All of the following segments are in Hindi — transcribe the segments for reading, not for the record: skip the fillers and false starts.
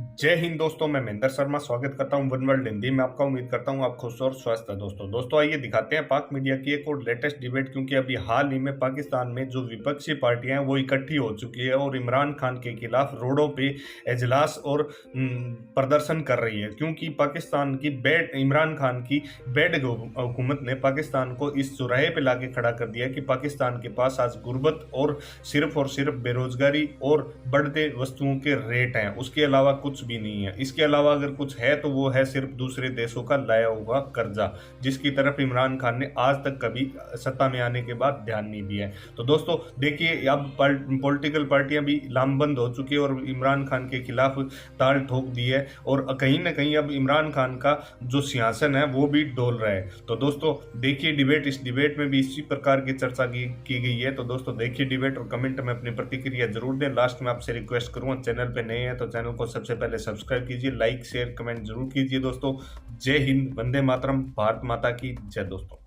जय हिंद दोस्तों, मैं महेंद्र शर्मा स्वागत करता हूं वन वर्ल्ड हिंदी में आपका। उम्मीद करता हूं आप खुश और स्वस्थ हैं। दोस्तों आइए दिखाते हैं पाक मीडिया की एक और लेटेस्ट डिबेट, क्योंकि अभी हाल ही में पाकिस्तान में जो विपक्षी पार्टियां हैं वो इकट्ठी हो चुकी है और इमरान खान के खिलाफ रोडों पे इजलास और प्रदर्शन कर रही है, क्योंकि पाकिस्तान की बैड इमरान खान की बैड हुकूमत ने पाकिस्तान को इस चौराहे पे लाके खड़ा कर दिया कि पाकिस्तान के पास आज गुर्बत और सिर्फ बेरोजगारी और बढ़ते वस्तुओं के रेट हैं, उसके अलावा कुछ भी नहीं है। इसके अलावा अगर कुछ है तो वो है सिर्फ दूसरे देशों का लाया हुआ कर्जा, जिसकी तरफ इमरान खान ने आज तक कभी सत्ता में आने के बाद ध्यान नहीं दिया है। तो दोस्तों देखिए, अब पॉलिटिकल पार्टियां भी लामबंद हो चुकी है और इमरान खान के खिलाफ ताल ठोक दी है, और कहीं ना कहीं अब इमरान खान का जो सिंहासन है वो भी डोल रहा है। तो दोस्तों देखिए डिबेट, इस डिबेट में भी इसी प्रकार की चर्चा की गई है। तो दोस्तों देखिए डिबेट और कमेंट में अपनी प्रतिक्रिया जरूर दें। लास्ट में आपसे रिक्वेस्ट करूंगा, चैनल पे नए हैं तो चैनल को सबसे पहले सब्सक्राइब कीजिए, लाइक शेयर कमेंट जरूर कीजिए। दोस्तों जय हिंद, वंदे मातरम, भारत माता की जय। दोस्तों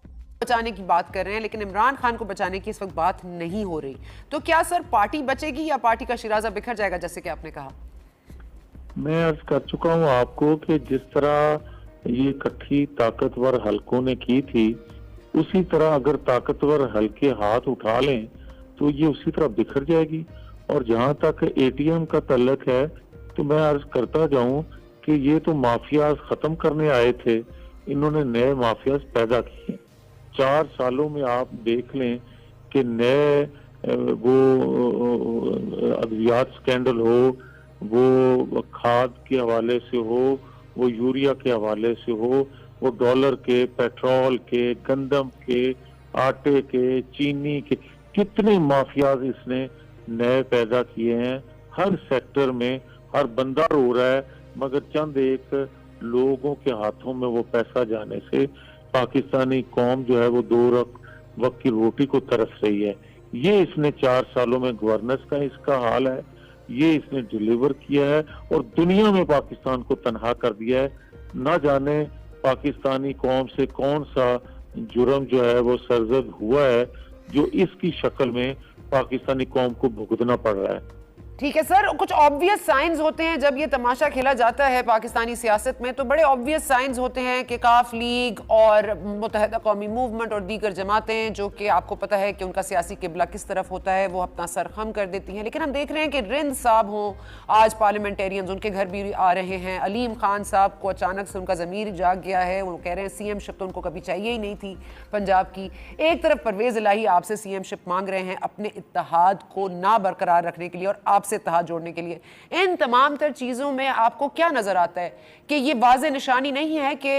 बचाने की बात कर रहे हैं, लेकिन इमरान खान को बचाने की इस वक्त बात नहीं हो रही। तो क्या सर पार्टी बचेगी या पार्टी का शिराजा बिखर जाएगा, जैसे कि आपने कहा? मैं अर्ज कर चुका हूँ आपको कि जिस तरह ये इकट्ठी ताकतवर हलकों ने की थी, उसी तरह अगर ताकतवर हलके हाथ उठा लें तो ये उसी तरह बिखर जाएगी। और जहां तक एटीएम का तल्लक है, तो मैं अर्ज करता जाऊं कि ये तो माफियाज खत्म करने आए थे, इन्होंने नए माफियाज पैदा किए। 4 सालों में आप देख लें कि नए वो अद्वियात स्कैंडल हो, वो खाद के हवाले से हो, वो यूरिया के हवाले से हो, वो डॉलर के, पेट्रोल के, गंदम के, आटे के, चीनी के, कितने माफियाज इसने नए पैदा किए हैं। हर सेक्टर में हर बंदा रो रहा है, मगर चंद एक लोगों के हाथों में वो पैसा जाने से पाकिस्तानी कौम जो है वो 2 वक्त की रोटी को तरस रही है। ये इसने 4 सालों में गवर्नेंस का इसका हाल है, ये इसने डिलीवर किया है और दुनिया में पाकिस्तान को तनहा कर दिया है। ना जाने पाकिस्तानी कौम से कौन सा जुर्म जो है वो सरजद हुआ है, जो इसकी शक्ल में पाकिस्तानी कौम को भुगतना पड़ रहा है। ठीक है सर, कुछ ऑब्वियस साइंस होते हैं जब ये तमाशा खेला जाता है पाकिस्तानी सियासत में, तो बड़े ऑब्वियस साइंस होते हैं कि काफ लीग और मुत्तहदा कौमी मूवमेंट और दीगर जमातें, जो कि आपको पता है कि उनका सियासी किबला किस तरफ होता है, वो अपना सर खम कर देती हैं। लेकिन हम देख रहे हैं कि रिंद साहब हों, आज पार्लियामेंटेरियंस उनके घर भी आ रहे हैं। अलीम खान साहब को अचानक से उनका ज़मीर जाग गया है, वो कह रहे हैं सीएम शिप तो उनको कभी चाहिए ही नहीं थी पंजाब की। एक तरफ परवेज़ इलाही आपसे सीएम शिप मांग रहे हैं अपने इत्तेहाद को ना बरकरार रखने के लिए और आपसे इत्तेहाद जोड़ने के लिए। इन तमाम तर चीजों में आपको क्या नजर आता है कि ये वाज़े निशानी नहीं है कि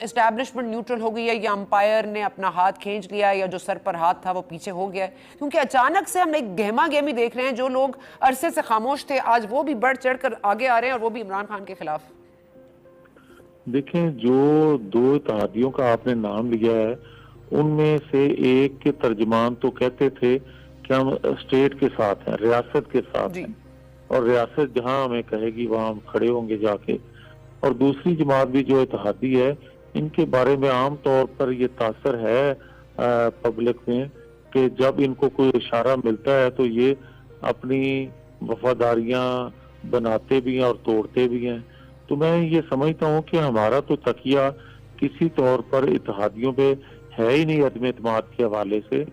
एस्टैब्लिशमेंट न्यूट्रल हो गई है, या अंपायर ने अपना हाथ खींच लिया, या जो सर पर हाथ था वो पीछे हो गया है? क्योंकि अचानक से हम एक गहमा गहमी देख रहे हैं, जो लोग अरसे से खामोश थे आज वो भी बढ़ चढ़ कर आगे आ रहे हैं, और वो भी इमरान खान के खिलाफ। देखें, जो 2 इत्तेहादियों का आपने नाम लिया है, उनमें से एक के तर्जमान तो कहते थे कि हम स्टेट के साथ हैं, रियासत के साथ हैं, और रियासत जहां हमें कहेगी वहां हम खड़े होंगे जाके। और दूसरी जमात भी जो इत्तेहादी है, इनके बारे में आम तौर पर ये तासर है पब्लिक में कि जब इनको कोई इशारा मिलता है तो ये अपनी वफादारियां बनाते भी हैं और तोड़ते भी हैं। तो मैं ये समझता हूँ कि हमारा तो तकिया किसी तौर पर इत्तेहादियों पे है ही नहीं अदम एतमाद के हवाले से।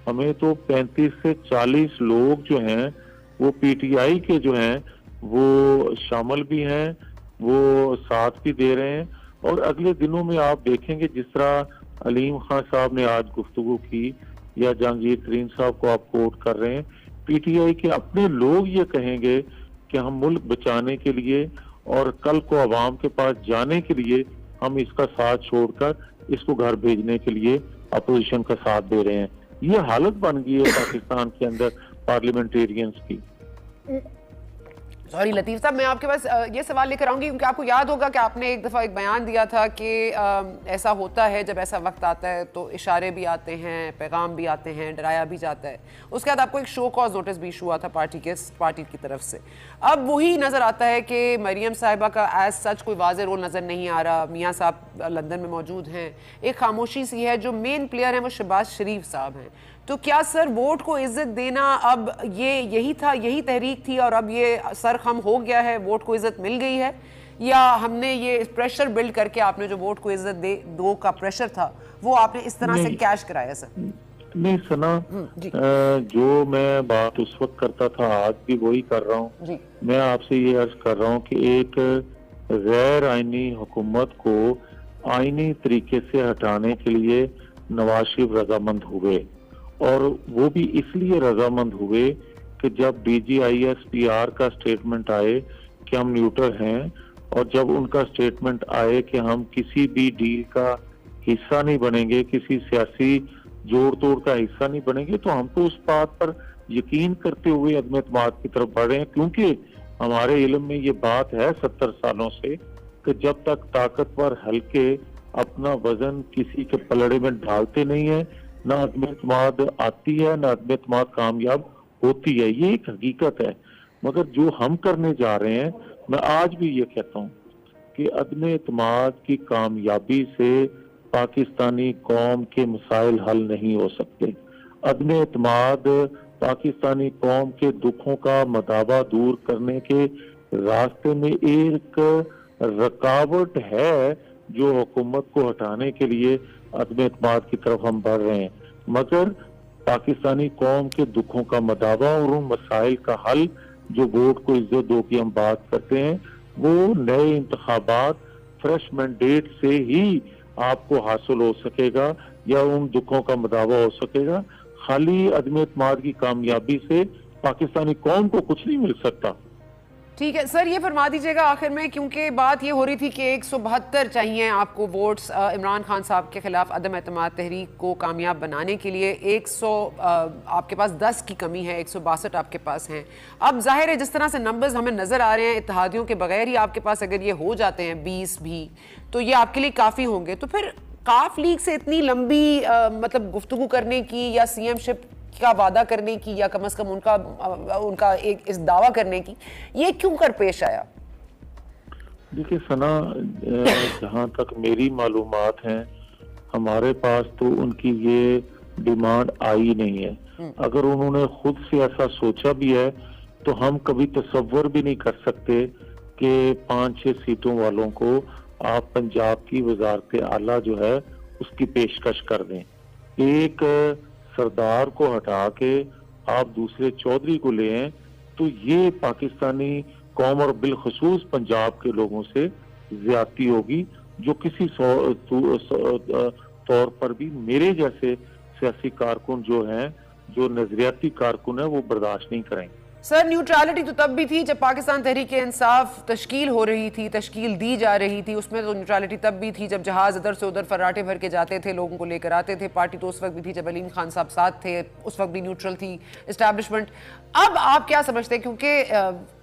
हमें तो 35 से 40 लोग जो हैं वो पीटीआई के जो हैं वो शामिल भी हैं, वो साथ भी दे रहे हैं। और अगले दिनों में आप देखेंगे, जिस तरह अलीम खान साहब ने आज गुफ्तगू की या जहांगीर तरीन साहब को आप कोट कर रहे हैं, पीटीआई के अपने लोग ये कहेंगे कि हम मुल्क बचाने के लिए और कल को अवाम के पास जाने के लिए हम इसका साथ छोड़कर इसको घर भेजने के लिए अपोजिशन का साथ दे रहे हैं। ये हालत बन गई है पाकिस्तान के अंदर पार्लियामेंटेरियंस की। सॉरी लतीफ साहब, मैं आपके पास ये सवाल लेकर आऊंगी, क्योंकि आपको याद होगा कि आपने एक दफ़ा एक बयान दिया था कि ऐसा होता है, जब ऐसा वक्त आता है तो इशारे भी आते हैं, पैगाम भी आते हैं, डराया भी जाता है। उसके बाद आपको एक शो कॉज नोटिस भी इशू हुआ था पार्टी की तरफ से। अब वही नज़र आता है कि मरियम साहिबा का एज सच कोई वाज़ेह रोल नज़र नहीं आ रहा। मियाँ साहब लंदन में मौजूद हैं, एक खामोशी सी है। जो मेन प्लेयर हैं वो शहबाज शरीफ साहब हैं। तो क्या सर वोट को इज्जत देना अब यही तहरीक थी और अब ये सरखम हो गया है, वोट को इज्जत मिल गई है, या हमने ये प्रेशर बिल्ड करके आपने जो वोट को इज्जत दो का प्रेशर था वो आपने इस तरह से कैश कराया सर? नहीं सना, जो मैं बात उस वक्त करता था आज भी वही कर रहा हूँ। मैं आपसे ये अर्ज कर रहा हूँ कि एक गैर आईनी हुकूमत को आईनी तरीके से हटाने के लिए नवाज शरीफ रजामंद हुए, और वो भी इसलिए रजामंद हुए कि जब DGISPR का स्टेटमेंट आए कि हम न्यूट्रल हैं, और जब उनका स्टेटमेंट आए कि हम किसी भी डील का हिस्सा नहीं बनेंगे, किसी सियासी जोड़ तोड़ का हिस्सा नहीं बनेंगे, तो हम तो उस बात पर यकीन करते हुए अदम एतमाद की तरफ बढ़ रहे हैं। क्योंकि हमारे इल्म में ये बात है 70 सालों से कि जब तक ताकतवर हल्के अपना वजन किसी के पलड़े में डालते नहीं है, ना अदम एतमाद आती है, ना अदम एतमाद कामयाब होती है। ये एक हकीकत है। मगर जो हम करने जा रहे हैं, मैं आज भी ये कहता हूँ कि अदम एतमाद की कामयाबी से पाकिस्तानी कौम के मसाइल हल नहीं हो सकते। अदम एतमाद पाकिस्तानी कौम के दुखों का मदावा दूर करने के रास्ते में एक रुकावट है, जो हुकूमत को हटाने के लिए अदम एतमाद की तरफ हम बढ़ रहे हैं। मगर पाकिस्तानी कौम के दुखों का मदावा और उन मसाइल का हल जो वोट को इज्जत दो की हम बात करते हैं, वो नए इंतखाबात फ्रेश मैंडेट से ही आपको हासिल हो सकेगा, या उन दुखों का मदावा हो सकेगा। खाली अदम एतमाद की कामयाबी से पाकिस्तानी कौम को कुछ नहीं मिल सकता। ठीक है सर, ये फरमा दीजिएगा आखिर में, क्योंकि बात ये हो रही थी कि 172 चाहिए आपको वोट्स इमरान खान साहब के खिलाफ अदम एतमाद तहरीक को कामयाब बनाने के लिए। 100 आपके पास 10 की कमी है, 162 आपके पास हैं। अब जाहिर है जिस तरह से नंबर्स हमें नजर आ रहे हैं, इत्तेहादियों के बगैर ही आपके पास अगर ये हो जाते हैं 20 भी, तो ये आपके लिए काफी होंगे। तो फिर काफ लीग से इतनी लंबी मतलब गुफ्तगू करने की, या CM-शिप का वादा करने की, या कम से कम उनका एक इस दावा करने की, ये क्यों कर पेश आया? देखिए सना, जहाँ तक मेरी मालूमात हैं, हमारे पास तो उनकी ये डिमांड आई नहीं है। अगर उन्होंने खुद से ऐसा सोचा भी है तो हम कभी तसव्वुर भी नहीं कर सकते कि 5-6 सीटों वालों को आप पंजाब की वजारत आला जो है उसकी पेशकश कर दें। एक सरदार को हटा के आप दूसरे चौधरी को ले आए, तो ये पाकिस्तानी कौम और बिलखसूस पंजाब के लोगों से ज्यादती होगी, जो किसी तौर पर भी मेरे जैसे सियासी कारकुन जो हैं, जो नजरियाती कारकुन है, वो बर्दाश्त नहीं करेंगे। सर न्यूट्रलिटी तो तब भी थी जब पाकिस्तान तहरीक इंसाफ तश्कील हो रही थी, तश्कील दी जा रही थी, उसमें तो न्यूट्रलिटी तब भी थी जब जहाज इधर से उधर फर्राटे भर के जाते थे, लोगों को लेकर आते थे। पार्टी तो उस वक्त भी थी जब अलीम खान साहब साथ थे, उस वक्त भी न्यूट्रल थी इस्टेब्लिशमेंट। अब आप क्या समझते हैं, क्योंकि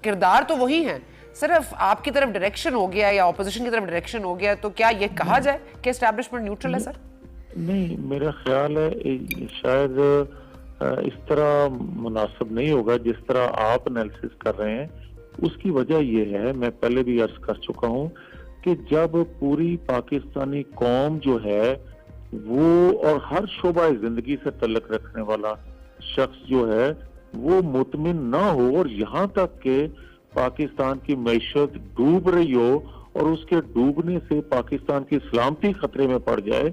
किरदार तो वही हैं, सिर्फ आपकी तरफ डायरेक्शन हो गया या अपोजिशन की तरफ डायरेक्शन हो गया, तो क्या ये कहा जाए कि एस्टैब्लिशमेंट न्यूट्रल है? सर नहीं, मेरा ख्याल है शायद इस तरह मुनासिब नहीं होगा जिस तरह आप एनालिसिस कर रहे हैं। उसकी वजह यह है, मैं पहले भी अर्ज कर चुका हूं, कि जब पूरी पाकिस्तानी कौम जो है वो, और हर शोबा जिंदगी से तल्लुक रखने वाला शख्स जो है, वो मुतमिन ना हो, और यहाँ तक के पाकिस्तान की मैशत डूब रही हो और उसके डूबने से पाकिस्तान की सलामती खतरे में पड़ जाए,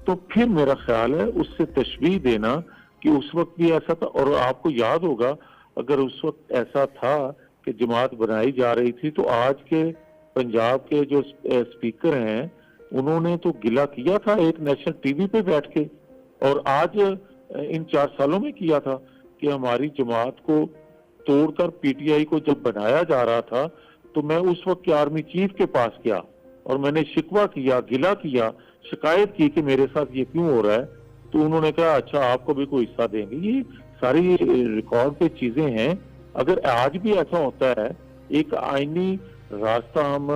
तो फिर मेरा ख्याल है उससे तशबीह देना कि उस वक्त भी ऐसा था। और आपको याद होगा, अगर उस वक्त ऐसा था कि जमात बनाई जा रही थी, तो आज के पंजाब के जो स्पीकर हैं, उन्होंने तो गिला किया था एक नेशनल टीवी पे बैठ के, और आज इन 4 सालों में किया था कि हमारी जमात को तोड़कर PTI को जब बनाया जा रहा था, तो मैं उस वक्त के आर्मी चीफ के पास गया और मैंने शिकवा किया, गिला किया, शिकायत की कि मेरे साथ ये क्यों हो रहा है। तो उन्होंने कहा अच्छा आपको भी कोई हिस्सा देंगे। ये सारी रिकॉर्ड पे चीजें हैं। अगर आज भी ऐसा होता है, एक आईनी रास्ता हम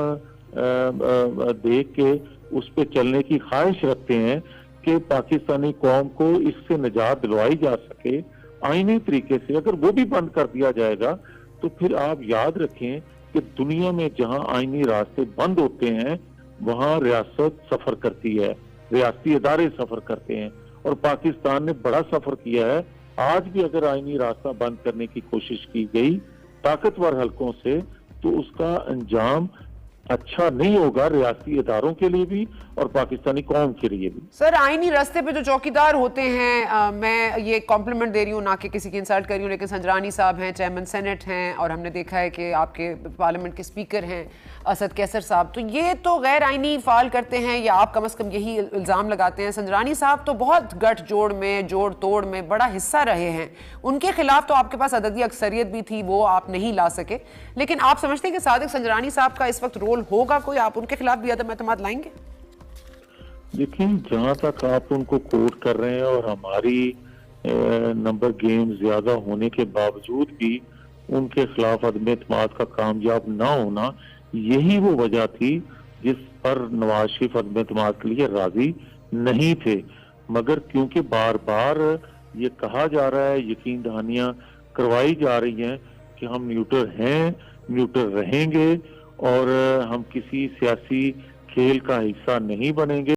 देख के उस पे चलने की ख्वाहिश रखते हैं कि पाकिस्तानी कौम को इससे निजात दिलवाई जा सके आईनी तरीके से, अगर वो भी बंद कर दिया जाएगा, तो फिर आप याद रखें कि दुनिया में जहां आईनी रास्ते बंद होते हैं, वहां रियासत सफर करती है, रियासती इदारे सफर करते हैं, और पाकिस्तान ने बड़ा सफर किया है। आज भी अगर आईनी रास्ता बंद करने की कोशिश की गई ताकतवर हलकों से, तो उसका अंजाम अच्छा नहीं होगा रियासती इदारों के लिए भी और पाकिस्तानी कौम के लिए भी। सर, आईनी रास्ते पे जो चौकीदार होते हैं, मैं ये कॉम्प्लीमेंट दे रही हूँ, ना कि किसी की इंसल्ट कर रही हूँ, लेकिन संजरानी साहब हैं, चेयरमैन सेनेट हैं, और हमने देखा है कि आपके पार्लियामेंट के स्पीकर हैं असद कैसर साहब, तो ये तो गैर आईनी फाल करते हैं, या आप कम से कम यही इल्ज़ाम लगाते हैं। संजरानी साहब तो बहुत गठ जोड़ में, जोड़ तोड़ में बड़ा हिस्सा रहे हैं, उनके खिलाफ तो आपके पास अददी अक्सरियत भी थी, वो आप नहीं ला सके, लेकिन आप समझते हैं कि सादिक संजरानी साहब का इस वक्त रोल होगा कोई, आप उनके खिलाफ भी अदम एतमाद लाएंगे? देखिए, जहां तक आप उनको कोट कर रहे हैं और हमारी नंबर गेम ज्यादा होने के बावजूद भी उनके खिलाफ अदम एतमाद का कामयाब ना होना, यही वो वजह थी जिस पर नवाज शरीफ अदम एतमाद के लिए राजी नहीं थे। मगर क्योंकि बार बार ये कहा जा रहा है, यकीन दहानियां करवाई जा रही हैं कि हम न्यूट्रल हैं, न्यूट्रल रहेंगे और हम किसी सियासी खेल का हिस्सा नहीं बनेंगे।